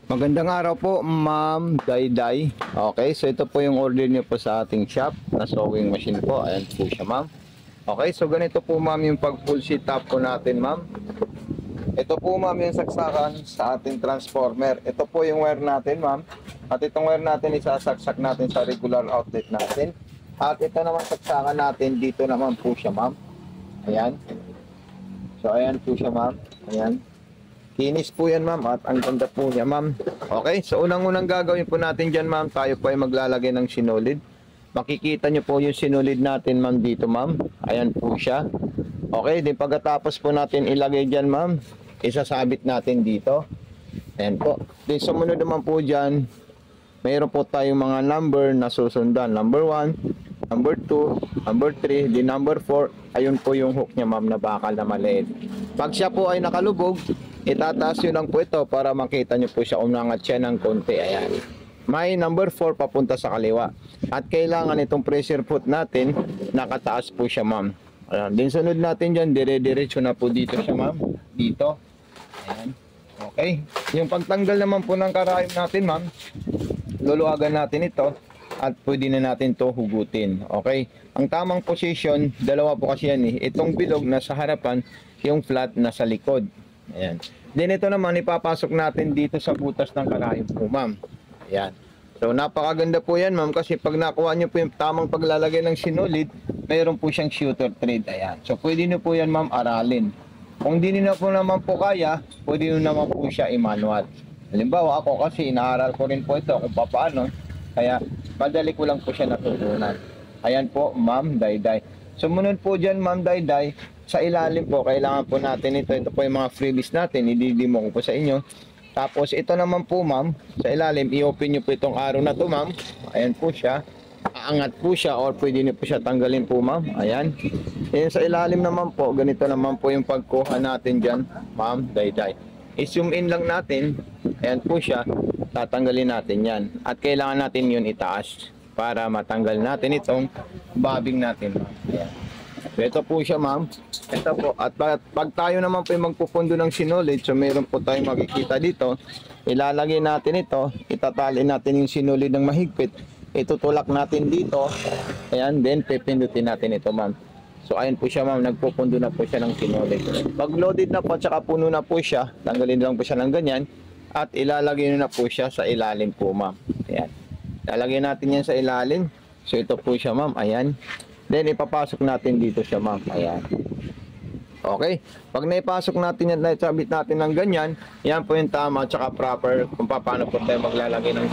Magandang araw po, Ma'am Dayday. Okay, so ito po yung order niyo po sa ating shop na sewing machine po. Ayan po siya, Ma'am. Okay, so ganito po, Ma'am, yung pag full sheet top po natin, Ma'am. Ito po, Ma'am, yung saksakan sa ating transformer. Ito po yung wire natin, Ma'am. At itong wire natin isasaksak natin sa regular outlet natin. At ito naman saksakan natin dito naman po siya, Ma'am. Ayan. So ayan po siya, Ma'am. Ayan. Kinis po yan, Ma'am, at ang ganda po niya, Ma'am. Okay, so unang-unang gagawin po natin dyan, Ma'am, tayo po ay maglalagay ng sinulid. Makikita nyo po yung sinulid natin, Ma'am, dito, Ma'am. Ayan po siya. Okay, din pagkatapos po natin ilagay dyan, Ma'am, isasabit natin dito. Ayan po. Din sumunod naman po dyan, mayroon po tayong mga number na susundan. Number 1, number 2, number 3, din number 4. Ayun po yung hook niya, Ma'am, na bakal na maliit. Pag siya po ay nakalubog, itataas nyo lang po ito para makita nyo po siya, umangat siya ng konti. Ayan. May number 4 papunta sa kaliwa. At kailangan itong pressure foot natin, nakataas po siya, Ma'am. Ayan. Din sunod natin dyan, dire-diretso na po dito siya, Ma'am. Dito. Ayan. Okay. Yung pagtanggal naman po ng karayom natin, Ma'am, luluagan natin ito at pwede na natin to hugutin. Okay. Ang tamang position, dalawa po kasi yan eh. Itong bilog na sa harapan, yung flat na sa likod. Ayan. Then ito naman ipapasok natin dito sa butas ng karayom po, Ma'am. Ayan. So napakaganda po yan, Ma'am, kasi pag nakuha nyo po yung tamang paglalagay ng sinulid, mayroon po siyang shooter thread. Ayan. So pwede nyo po yan, Ma'am, aralin. Kung di nyo po naman po kaya, pwede nyo naman po siya i-manual. Halimbawa ako kasi inaaral ko rin po ito kung paano. Kaya madali ko lang po siya natutunan. Ayan po, Ma'am Dayday. Sumunod po dyan, Ma'am Dayday, sa ilalim po, kailangan po natin ito. Ito po yung mga freebies natin, ididimo ko po sa inyo. Tapos ito naman po, Ma'am, sa ilalim, i-open nyo po itong arrow na to, Ma'am. Ayan po siya. Aangat po siya or pwede nyo po siya tanggalin po, Ma'am. Ayan. Ayan sa ilalim naman po, ganito naman po yung pagkuha natin dyan, Ma'am Dayday. I-zoom in lang natin. Ayan po siya. Tatanggalin natin yan. At kailangan natin yun itaas para matanggal natin itong bobbing natin, Ma'am. Ayan. So, ito po siya, Ma'am. Ito po. At pag tayo naman po yung magpupundo ng sinulid, so meron po tayong makikita dito. Ilalagay natin ito. Itatali natin yung sinulid ng mahigpit. Itutulak natin dito. Ayan. Then, pipindutin natin ito, Ma'am. So, ayun po siya, Ma'am. Nagpupundo na po siya ng sinulid. Pag loaded na po at saka puno na po siya, tanggalin lang po siya ng ganyan. At ilalagay na po siya sa ilalim po, Ma'am. Ayan. Lalagay natin yan sa ilalim. So, ito po siya, Ma'am. Ayan. Then, ipapasok natin dito siya, Ma'am. Ayan. Okay. Pag naipasok natin yan, naisabit natin ng ganyan, yan po yung tama at saka proper kung paano po tayo maglalagay ng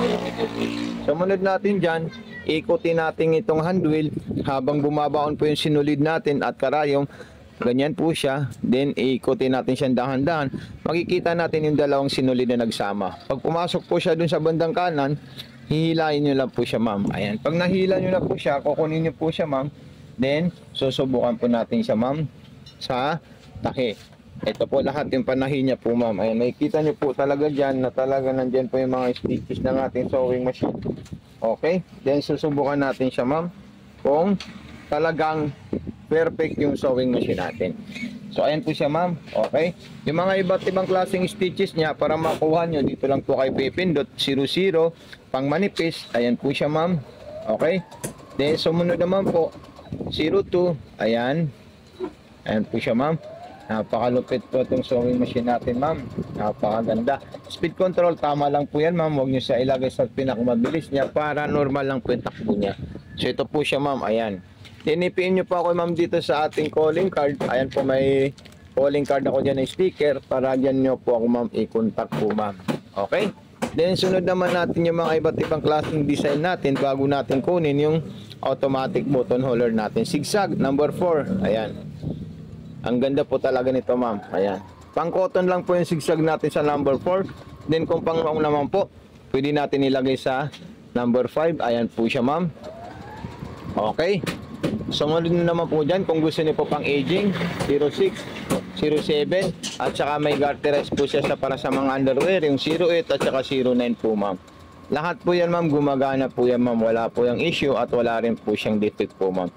sumunod natin dyan, ikutin natin itong hand wheel habang bumabaon po yung sinulid natin at karayom. Ganyan po siya. Then, ikutin natin siyang dahan-dahan. Makikita natin yung dalawang sinulid na nagsama. Pag pumasok po siya dun sa bandang kanan, hihilain nyo lang po siya, Ma'am. Ayan. Pag nahila nyo na po siya, kukunin nyo po siya, Ma'am. Then, susubukan po natin siya, Ma'am, sa tahi. Ito po lahat yung panahi niya po, Ma'am. Ayan. Nakikita nyo po talaga dyan na talaga nandyan po yung mga stitches ng ating sewing machine. Okay. Then, susubukan natin siya, Ma'am, kung talagang perfect yung sewing machine natin. So, ayan po siya, Ma'am. Okay. Yung mga iba't ibang klaseng stitches niya, para makuha nyo, dito lang po kayo pipindot. 00, pang manipis. Ayan po siya, Ma'am. Okay. Then, sumunod naman po, 02. Ayan. Ayan po siya, Ma'am. Napakalupit po itong sewing machine natin, Ma'am. Napakaganda. Speed control, tama lang po yan, Ma'am. Huwag nyo siya ilagay sa pinakamabilis niya para normal lang po yung takbo niya. So, ito po siya, Ma'am. Ayan. Tinipiin nyo po ako, Ma'am, dito sa ating calling card. Ayan po, may calling card ako dyan ng sticker para dyan nyo po ako, Ma'am, i-contact po, Ma'am. Okay? Then, sunod naman natin yung mga iba't ibang klaseng design natin bago natin kunin yung automatic button holder natin. Zigzag, number 4. Ayan. Ang ganda po talaga nito, Ma'am. Ayan. Pang cotton lang po yung zigzag natin sa number 4. Then, kung pang long naman po, pwede natin ilagay sa number 5. Ayan po siya, Ma'am. Okay. Sumunod na naman po dyan, kung gusto niyo po pang aging, 06, 07, at saka may garterize po siya para sa mga underwear, yung 08 at saka 09 po, Ma'am. Lahat po yan, Ma'am, gumagana po yan, Ma'am. Wala po yung issue at wala rin po siyang defect po, Ma'am.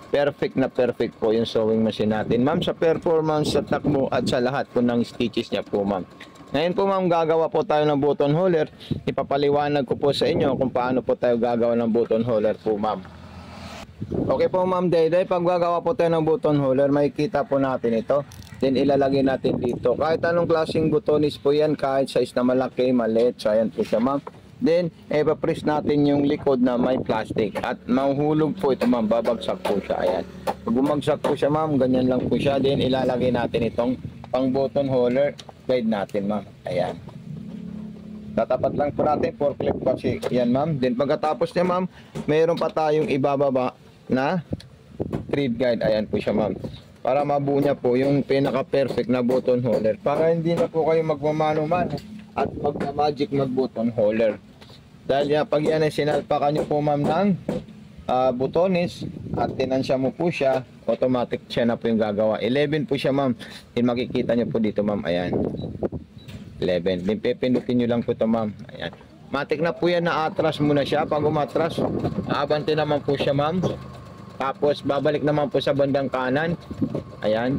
Perfect na perfect po yung sewing machine natin, Ma'am, sa performance, sa takbo at sa lahat po ng stitches niya po, Ma'am. Ngayon po ma'am, gagawa po tayo ng button holder. Ipapaliwanag ko po sa inyo kung paano po tayo gagawa ng button holder po ma'am. Okay po ma'am Dayday, pag gagawa po tayo ng button holder, makikita po natin ito. Then ilalagay natin dito. Kahit anong klaseng butonis po yan, kahit size na malaki, maliit. So ayan po siya ma'am. Then, press natin yung likod na may plastic. At mahuhulog po ito ma'am, babagsak po siya. Ayan. Pag bumagsak po siya ma'am, ganyan lang po siya. Then ilalagay natin itong pang button holder guide natin ma'am. Ayan. Tatapat lang po natin, forklift kasi yan ma'am. Then pagkatapos niya ma'am, mayroon pa tayong ibababa na thread guide. Ayan po siya ma'am. Para mabuo niya po yung pinaka-perfect na button holder. Para hindi na po kayo magmamano-mano at magma-magic mag-button holder. Dahil pag yan ay sinalpakan nyo po ma'am ng butones at tinansya mo po siya, automatic siya na po yung gagawa. 11 po siya ma'am. Then makikita nyo po dito ma'am. Ayan. 11. Then pipindutin nyo lang po ito ma'am. Ayan. Matik na po yan na atras muna siya. Pag umatras, abante naman po siya ma'am. Tapos babalik naman po sa bandang kanan. Ayan.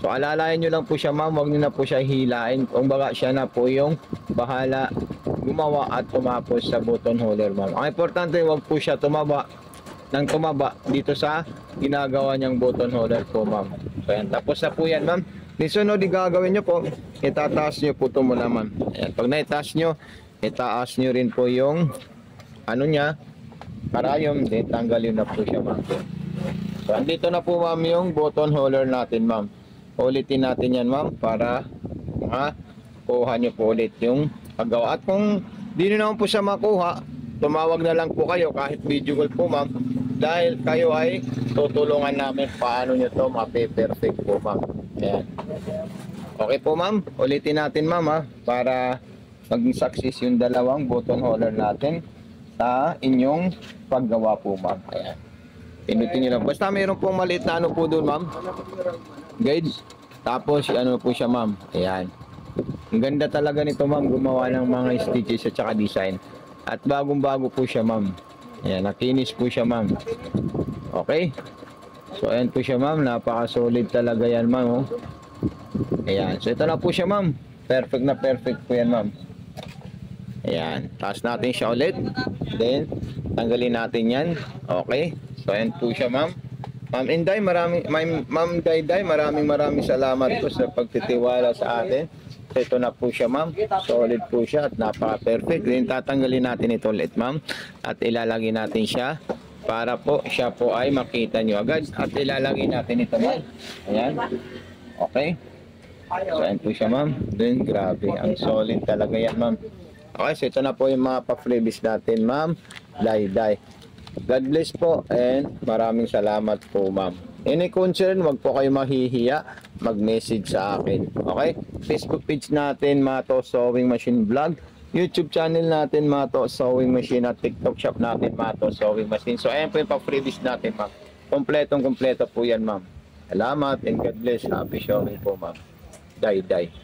So alalayan nyo lang po siya ma'am. Huwag nyo na po siya hilain. Kung baga siya na po yung bahala gumawa at tumapos sa button holder ma'am. Ang importante, huwag po siya tumaba dito sa ginagawa niyang button holder po ma'am. So ayan. Tapos na po yan ma'am. Sunod, gagawin nyo po, itataas nyo po ito muna ma'am. Ayan. Pag naitaas nyo, itaas nyo rin po yung ano niya, karayom, then tanggalin na po siya ma'am. So andito na po ma'am yung button holder natin ma'am. Ulitin natin yan ma'am para makuha nyo po ulit yung paggawa. At kung di nyo naman po siya makuha, tumawag na lang po kayo kahit video call po ma'am. Dahil kayo ay tutulungan namin paano nyo to mape-perfect po ma'am. Ayan. Okay po ma'am, ulitin natin ma'am para maging success yung dalawang button holder natin sa inyong paggawa po ma'am. Ayan. Pinutin nyo lang. Basta mayroon pong maliit na ano po doon ma'am. Guide. Tapos ano po siya ma'am. Ayan. Ang ganda talaga nito ma'am. Gumawa ng mga stitches at saka design. At bagong bago po siya ma'am. Ayan. Nakinis po siya ma'am. Okay. So ayan po siya ma'am. Napaka-solid talaga yan ma'am. Oh. Ayan. So ito na po siya ma'am. Perfect na perfect po yan ma'am. Ayan. Taas natin siya ulit. Then tanggalin natin yan. Okay. So ayan po siya ma'am. Ma'am Inday, Ma'am Dayday, maraming salamat po sa pagtitiwala sa atin. So ito na po siya ma'am. Solid po siya at napaka-perfect. Then tatanggalin natin ito ulit ma'am. At ilalagay natin siya para po siya po ay makita nyo agad. At ilalagay natin ito ma'am. Ayan. Okay. So ayan po siya ma'am. Then grabe. Ang solid talaga yan ma'am. Okay. So ito na po yung mga pa-freebies natin ma'am Dayday. God bless po and maraming salamat po ma'am. Any concern, wag po kayo mahihiya, mag-message sa akin. Okay? Facebook page natin, Mato Sewing Machine Vlog. YouTube channel natin, Mato Sewing Machine. At TikTok shop natin, Mato Sewing Machine. So ayan po yung pa-freebies natin ma'am. Kompletong kompleto po yan ma'am. Salamat and God bless. Happy sewing po ma'am. Dayday.